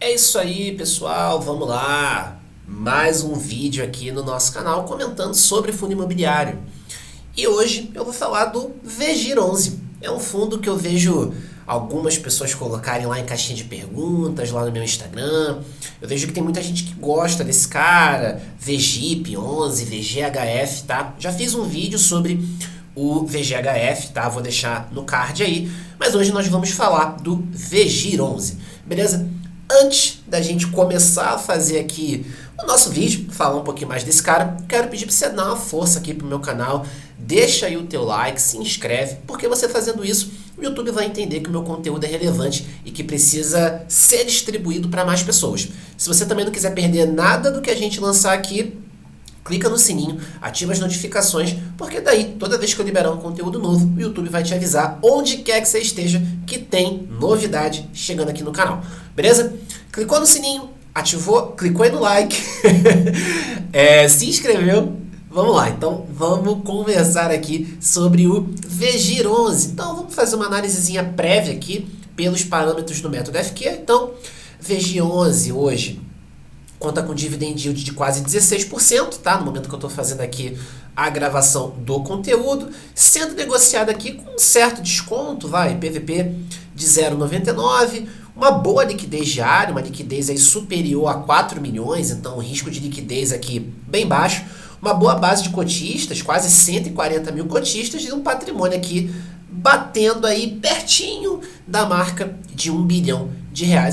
É isso aí, pessoal, vamos lá. Mais um vídeo aqui no nosso canal comentando sobre fundo imobiliário. E hoje eu vou falar do VGIR11. É um fundo que eu vejo algumas pessoas colocarem lá em caixinha de perguntas, lá no meu Instagram. Eu vejo que tem muita gente que gosta desse cara, VGIP11, VGHF, tá? Já fiz um vídeo sobre o VGHF, tá? Vou deixar no card aí. Mas hoje nós vamos falar do VGIR11, beleza? Antes da gente começar a fazer aqui o nosso vídeo, falar um pouquinho mais desse cara, quero pedir para você dar uma força aqui pro meu canal, deixa aí o teu like, se inscreve, porque você fazendo isso, o YouTube vai entender que o meu conteúdo é relevante e que precisa ser distribuído para mais pessoas. Se você também não quiser perder nada do que a gente lançar aqui, clica no sininho, ativa as notificações, porque daí, toda vez que eu liberar um conteúdo novo, o YouTube vai te avisar onde quer que você esteja que tem novidade chegando aqui no canal. Beleza? Clicou no sininho, ativou, clicou aí no like, se inscreveu. Vamos lá, então vamos conversar aqui sobre o VGIR11. Então vamos fazer uma análisezinha prévia aqui pelos parâmetros do método FQ. Então, VGIR11 hoje conta com dividend yield de quase 16%, tá? No momento que eu estou fazendo aqui a gravação do conteúdo, sendo negociado aqui com um certo desconto, PVP de 0,99, uma boa liquidez diária, uma liquidez aí superior a 4 milhões, então o risco de liquidez aqui bem baixo, uma boa base de cotistas, quase 140 mil cotistas e um patrimônio aqui batendo aí pertinho da marca de R$ 1 bilhão.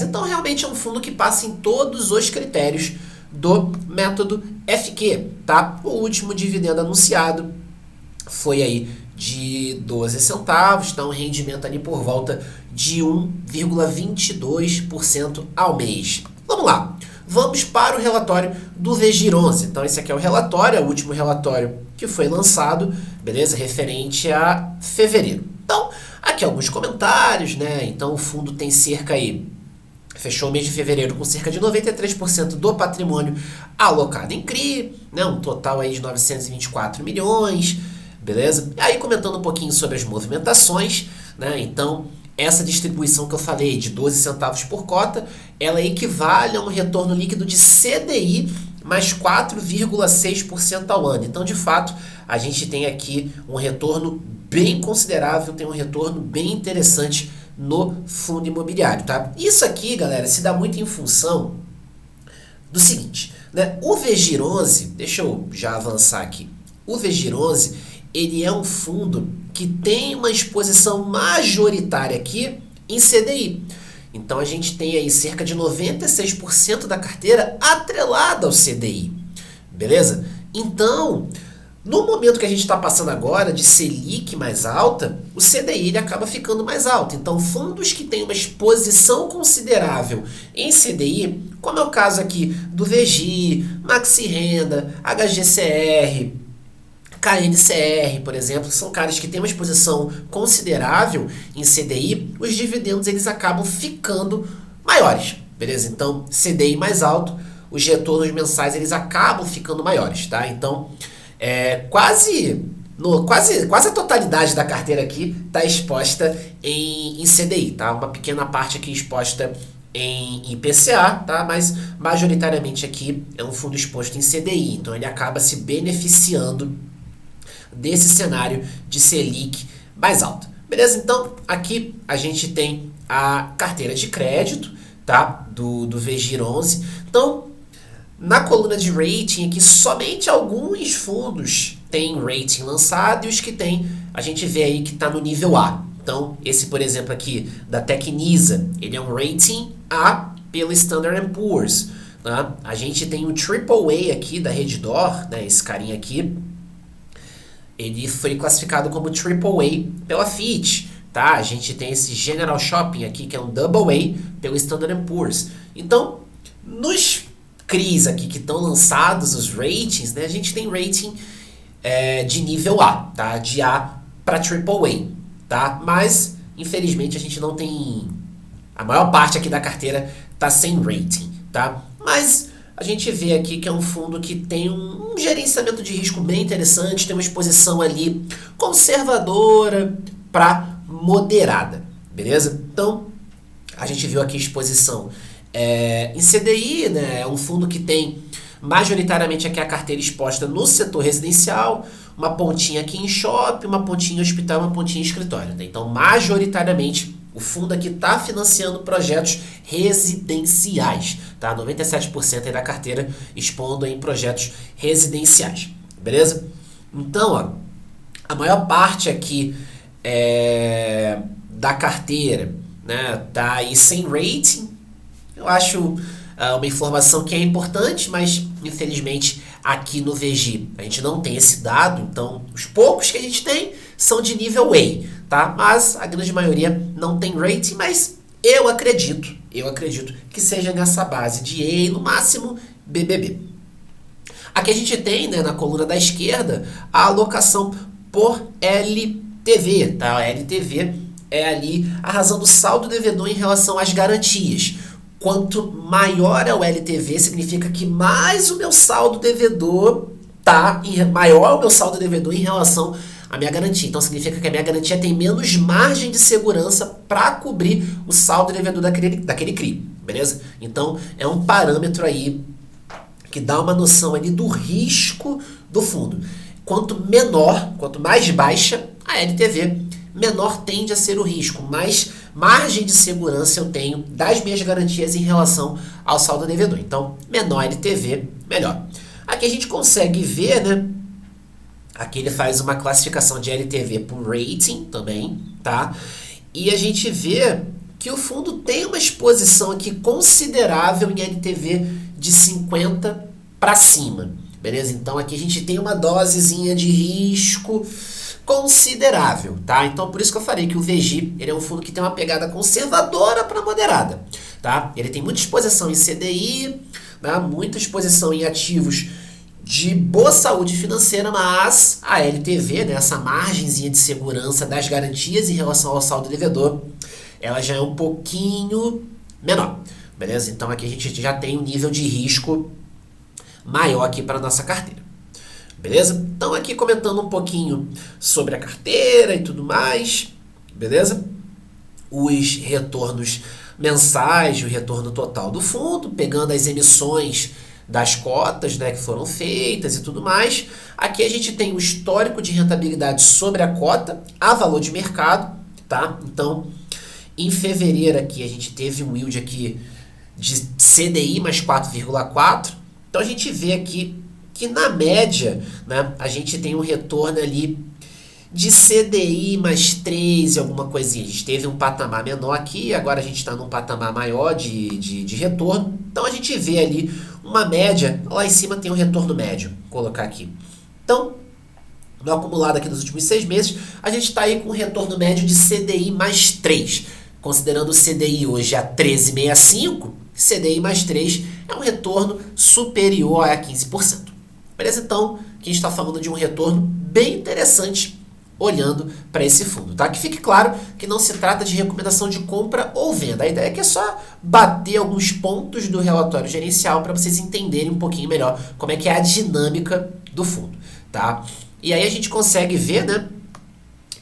Então realmente é um fundo que passa em todos os critérios do método FQ, tá? O último dividendo anunciado foi aí de 12 centavos, então um rendimento ali por volta de 1,22% ao mês. Vamos lá, vamos para o relatório do VGIR11. Então esse aqui é o relatório, é o último relatório que foi lançado, beleza? Referente a fevereiro. Então, aqui alguns comentários, né? Então o fundo tem cerca aí, fechou o mês de fevereiro com cerca de 93% do patrimônio alocado em CRI, né? Um total aí de 924 milhões, beleza? E aí comentando um pouquinho sobre as movimentações, né? Então, essa distribuição que eu falei de 12 centavos por cota, ela equivale a um retorno líquido de CDI mais 4,6% ao ano. Então, de fato, a gente tem aqui um retorno bem considerável, tem um retorno bem interessante no fundo imobiliário, tá? Isso aqui, galera, se dá muito em função do seguinte, né? O VGIR11, deixa eu já avançar aqui. O VGIR11, ele é um fundo que tem uma exposição majoritária aqui em CDI. Então a gente tem aí cerca de 96% da carteira atrelada ao CDI, beleza? Então, no momento que a gente está passando agora de Selic mais alta, o CDI ele acaba ficando mais alto. Então, fundos que têm uma exposição considerável em CDI, como é o caso aqui do VGI, Maxi Renda, HGCR, KNCR, por exemplo, são caras que têm uma exposição considerável em CDI, os dividendos eles acabam ficando maiores, beleza? Então, CDI mais alto, os retornos mensais eles acabam ficando maiores, tá? Então, quase a totalidade da carteira aqui está exposta em CDI, tá? Uma pequena parte aqui exposta em IPCA, tá? Mas majoritariamente aqui é um fundo exposto em CDI, então ele acaba se beneficiando desse cenário de Selic mais alto. Beleza? Então, aqui a gente tem a carteira de crédito, tá? Do VGIR11. Então, na coluna de rating aqui, somente alguns fundos têm rating lançado e os que tem, a gente vê aí que está no nível A. Então, esse, por exemplo, aqui da Tecnisa, ele é um rating A pelo Standard & Poor's. Tá? A gente tem o AAA aqui da Redditor, né? Esse carinha aqui, ele foi classificado como AAA pela Fitch, tá? A gente tem esse General Shopping aqui, que é um AA pelo Standard & Poor's. Então, nos CRIs aqui que estão lançados, os ratings, né? A gente tem rating de nível A, tá? De A para AAA, tá? Mas, infelizmente, a gente não tem... A maior parte aqui da carteira tá sem rating, tá? Mas a gente vê aqui que é um fundo que tem um gerenciamento de risco bem interessante, tem uma exposição ali conservadora para moderada, beleza? Então, a gente viu aqui a exposição Em CDI, né, é um fundo que tem majoritariamente aqui a carteira exposta no setor residencial, uma pontinha aqui em shopping, uma pontinha em hospital, uma pontinha em escritório. Né? Então, majoritariamente, o fundo aqui está financiando projetos residenciais. Tá? 97% aí da carteira expondo em projetos residenciais. Beleza? Então, ó, a maior parte aqui da carteira, né, tá aí sem rating. Eu acho uma informação que é importante, mas infelizmente aqui no VG a gente não tem esse dado, então os poucos que a gente tem são de nível A, tá? Mas a grande maioria não tem rating, mas eu acredito que seja nessa base de A, no máximo BBB. Aqui a gente tem, né, na coluna da esquerda, a alocação por LTV, tá? A LTV é ali a razão do saldo devedor em relação às garantias. Quanto maior é o LTV, significa que mais o meu saldo devedor maior o meu saldo devedor em relação à minha garantia. Então significa que a minha garantia tem menos margem de segurança para cobrir o saldo devedor daquele CRI, beleza? Então é um parâmetro aí que dá uma noção ali do risco do fundo. Quanto mais baixa a LTV, menor tende a ser o risco, mais margem de segurança eu tenho das minhas garantias em relação ao saldo devedor. Então, menor LTV, melhor. Aqui a gente consegue ver, né? Aqui ele faz uma classificação de LTV por rating também, tá? E a gente vê que o fundo tem uma exposição aqui considerável em LTV de 50 para cima, beleza? Então aqui a gente tem uma dosezinha de risco considerável, tá? Então por isso que eu falei que o VG ele é um fundo que tem uma pegada conservadora para moderada, tá? Ele tem muita exposição em CDI, né? Muita exposição em ativos de boa saúde financeira, mas a LTV, né? Essa margenzinha de segurança das garantias em relação ao saldo devedor, ela já é um pouquinho menor, beleza? Então aqui a gente já tem um nível de risco maior aqui para a nossa carteira. Beleza? Então aqui comentando um pouquinho sobre a carteira e tudo mais, beleza? Os retornos mensais, o retorno total do fundo, pegando as emissões das cotas, né, que foram feitas e tudo mais. Aqui a gente tem o histórico de rentabilidade sobre a cota a valor de mercado, tá? Então, em fevereiro aqui a gente teve um yield aqui de CDI mais 4,4. Então a gente vê aqui que na média, né, a gente tem um retorno ali de CDI mais 3 e alguma coisinha. A gente teve um patamar menor aqui, agora a gente está num patamar maior de retorno. Então a gente vê ali uma média, lá em cima tem um retorno médio, vou colocar aqui. Então, no acumulado aqui nos últimos 6 meses, a gente está aí com um retorno médio de CDI mais 3. Considerando o CDI hoje a 13,65, CDI mais 3 é um retorno superior a 15%. Beleza? Então, aqui a gente está falando de um retorno bem interessante olhando para esse fundo, tá? Que fique claro que não se trata de recomendação de compra ou venda. A ideia é que é só bater alguns pontos do relatório gerencial para vocês entenderem um pouquinho melhor como é que é a dinâmica do fundo, tá? E aí a gente consegue ver, né,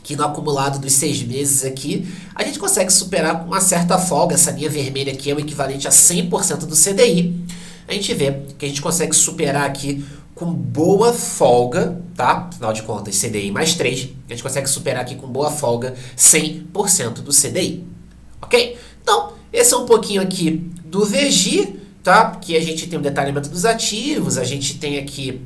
que no acumulado dos 6 meses aqui, a gente consegue superar com uma certa folga. Essa linha vermelha aqui é o equivalente a 100% do CDI. A gente vê que a gente consegue superar aqui com boa folga, tá? Afinal de contas, CDI mais 3, a gente consegue superar aqui com boa folga 100% do CDI, ok? Então, esse é um pouquinho aqui do VG, tá? Que a gente tem o detalhamento dos ativos, a gente tem aqui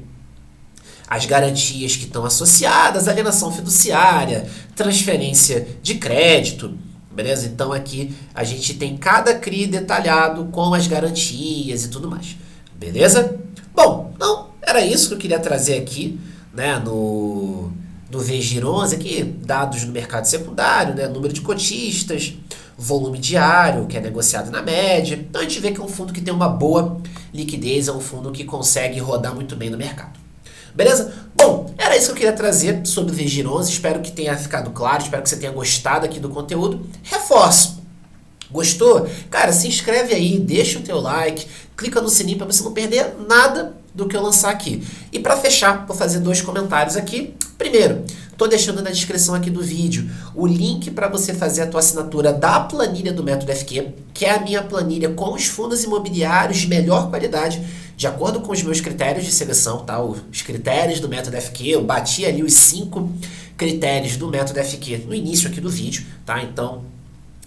as garantias que estão associadas, alienação fiduciária, transferência de crédito, beleza? Então aqui a gente tem cada CRI detalhado com as garantias e tudo mais, beleza? Bom, então era isso que eu queria trazer aqui, né, no VGIR11, aqui dados no mercado secundário, né, número de cotistas, volume diário, que é negociado na média. Então a gente vê que é um fundo que tem uma boa liquidez, é um fundo que consegue rodar muito bem no mercado. Beleza? Bom, era isso que eu queria trazer sobre o VGIR11, espero que tenha ficado claro, espero que você tenha gostado aqui do conteúdo. Reforço. Gostou? Cara, se inscreve aí, deixa o teu like, clica no sininho para você não perder nada do que eu lançar aqui. E para fechar, vou fazer 2 comentários aqui. Primeiro, Tô deixando na descrição aqui do vídeo o link para você fazer a tua assinatura da planilha do Método FQ, que é a minha planilha com os fundos imobiliários de melhor qualidade, de acordo com os meus critérios de seleção, tá? Os critérios do Método FQ, eu bati ali os 5 critérios do Método FQ no início aqui do vídeo, tá? Então,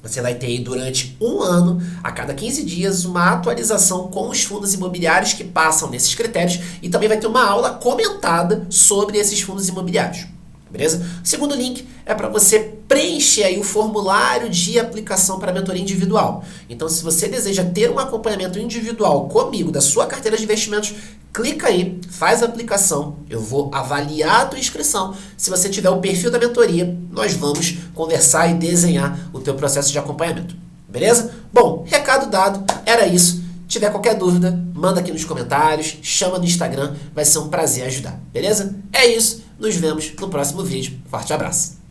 você vai ter aí durante um ano, a cada 15 dias, uma atualização com os fundos imobiliários que passam nesses critérios e também vai ter uma aula comentada sobre esses fundos imobiliários. Beleza? O segundo link é para você preencher aí o formulário de aplicação para a mentoria individual. Então, se você deseja ter um acompanhamento individual comigo da sua carteira de investimentos, clica aí, faz a aplicação, eu vou avaliar a tua inscrição. Se você tiver o perfil da mentoria, nós vamos conversar e desenhar o teu processo de acompanhamento. Beleza? Bom, recado dado, era isso. Se tiver qualquer dúvida, manda aqui nos comentários, chama no Instagram, vai ser um prazer ajudar, beleza? É isso, nos vemos no próximo vídeo. Forte abraço!